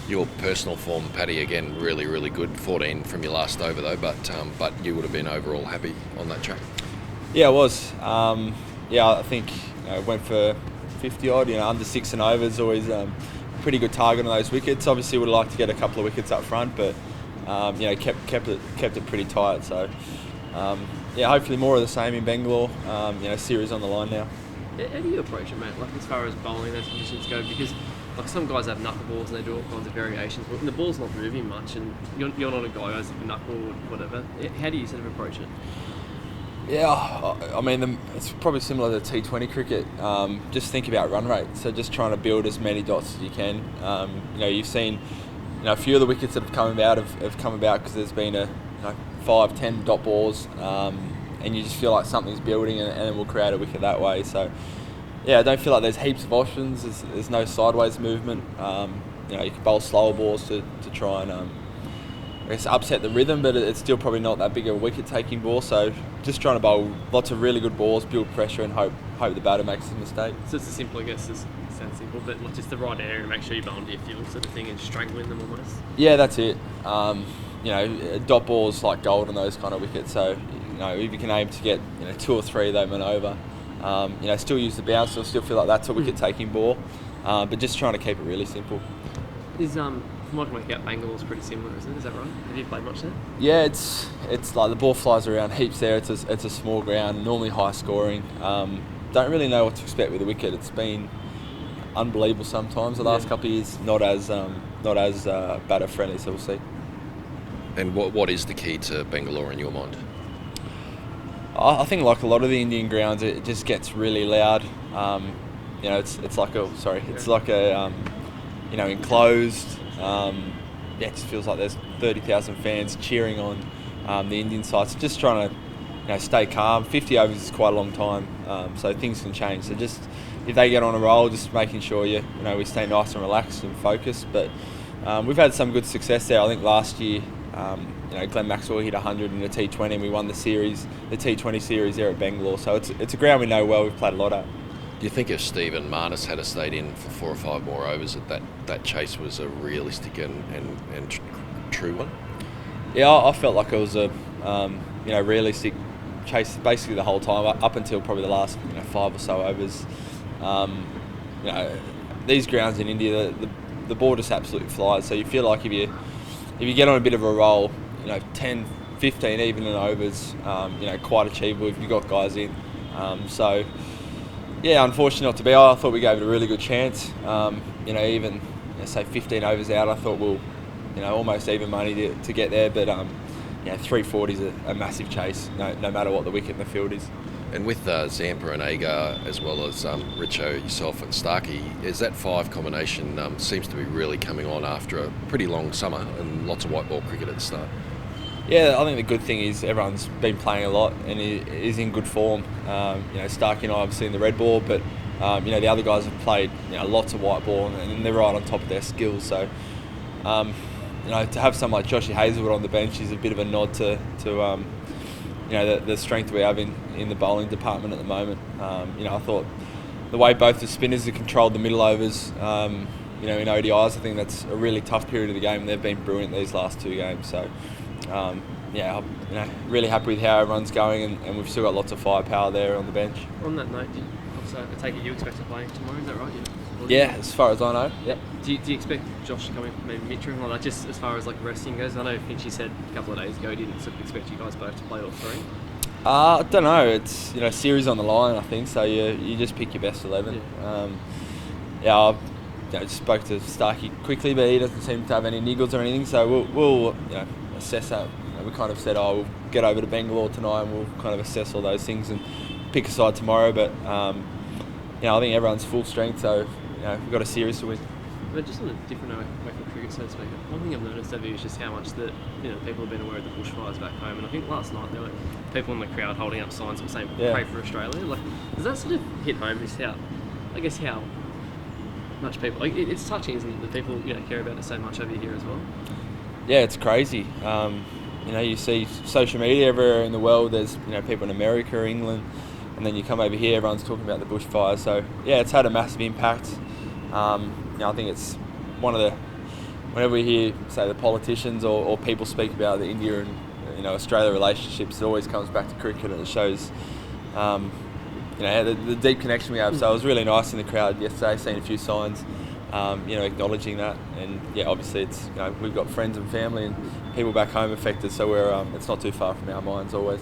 Your personal form, Paddy, again, really, really good. 14 from your last over though, but you would have been overall happy on that track. Yeah, I was. I think went for 50 odd. Under 6 and over is always a pretty good target on those wickets. Obviously, would have liked to get a couple of wickets up front, but kept it pretty tight. So hopefully more of the same in Bengaluru. Series on the line now. How do you approach it, mate? Like as far as bowling those conditions go, because like some guys have knuckleballs and they do all kinds of variations, but the ball's not moving much, and you're not a guy who has a knuckle or whatever. How do you sort of approach it? Yeah, I mean, it's probably similar to T20 cricket. Just think about run rate. So just trying to build as many dots as you can. You've seen, a few of the wickets that have come about because there's been 5-10 dot balls, and you just feel like something's building, and it will create a wicket that way. So, I don't feel like there's heaps of options. There's no sideways movement. You can bowl slower balls to try and upset the rhythm, but it's still probably not that big of a wicket-taking ball. So just trying to bowl lots of really good balls, build pressure, and hope the batter makes a mistake. So it's as simple, I guess, it sounds simple, but just the right area and make sure you bowl into your field sort of thing and strangling them almost. Yeah, that's it. Dot balls like gold on those kind of wickets. So if you can aim to get 2 or 3 of them and over, still use the bounce. Still feel like that's a wicket-taking ball, but just trying to keep it really simple. From what I can work out, Bangalore is pretty similar, isn't it? Is that right? Have you played much there? Yeah, it's like the ball flies around heaps there. It's a small ground, normally high scoring. Don't really know what to expect with the wicket. It's been unbelievable sometimes the last couple of years. Not as batter friendly, so we'll see. And what is the key to Bengaluru in your mind? I think like a lot of the Indian grounds, it just gets really loud. It's like a enclosed. It just feels like there's 30,000 fans cheering on the Indian side. So just trying to stay calm. 50 overs is quite a long time, so things can change. So just if they get on a roll, just making sure we stay nice and relaxed and focused. But we've had some good success there. I think last year, Glenn Maxwell hit 100 in the T20, and we won the T20 series there at Bengaluru. So it's a ground we know well. We've played a lot at. Do you think if Stephen Marnus had stayed in for 4 or 5 more overs, that chase was a realistic and true one? Yeah, I felt like it was a realistic chase basically the whole time up until probably the last 5 or so overs. These grounds in India, the ball just absolutely flies. So you feel like if you get on a bit of a roll, 10, 15 even in overs, quite achievable if you've got guys in. Unfortunate not to be. I thought we gave it a really good chance. Even say 15 overs out, I thought we'll, almost even money to get there. But 340 is a massive chase, no matter what the wicket in the field is. And with Zampa and Agar, as well as Richo, yourself and Starkey, is that 5 combination seems to be really coming on after a pretty long summer and lots of white ball cricket at the start? Yeah, I think the good thing is everyone's been playing a lot and is in good form. Starkey and I obviously in the red ball, but the other guys have played lots of white ball and they're right on top of their skills. So to have someone like Joshy Hazlewood on the bench is a bit of a nod to the strength we have in the bowling department at the moment. I thought the way both the spinners have controlled the middle overs, in ODIs, I think that's a really tough period of the game, and they've been brilliant these last 2 games. So, I'm really happy with how everyone's going, and we've still got lots of firepower there on the bench. On that note, I take it you expect to play tomorrow, is that right? Yeah, as far as I know. Yep. Do you expect Josh to come in, maybe Mitchell, or just as far as resting goes? I know Finchy said a couple of days ago he didn't sort of expect you guys both to play all 3. I don't know. It's series on the line, I think. So you just pick your best 11. Yeah. I just spoke to Starkey quickly, but he doesn't seem to have any niggles or anything. So we'll assess that. We kind of said, we'll get over to Bengaluru tonight, and we'll kind of assess all those things and pick a side tomorrow. But I think everyone's full strength, so we've got a series to win. But just on a different way from cricket, so to speak, one thing I've noticed over is just how much that people have been aware of the bushfires back home. And I think last night there were people in the crowd holding up signs that saying "Pray for Australia." Does that sort of hit home? Just how much people it's touching, isn't it? That people care about it so much over here as well. Yeah, it's crazy. You see social media everywhere in the world. There's people in America, England, and then you come over here, everyone's talking about the bushfires. So yeah, it's had a massive impact. I think it's one of whenever we hear, say, the politicians or people speak about the India and Australia relationships, it always comes back to cricket, and it shows the deep connection we have. So it was really nice in the crowd yesterday, seeing a few signs, acknowledging that. And obviously it's we've got friends and family and people back home affected, so we're it's not too far from our minds always.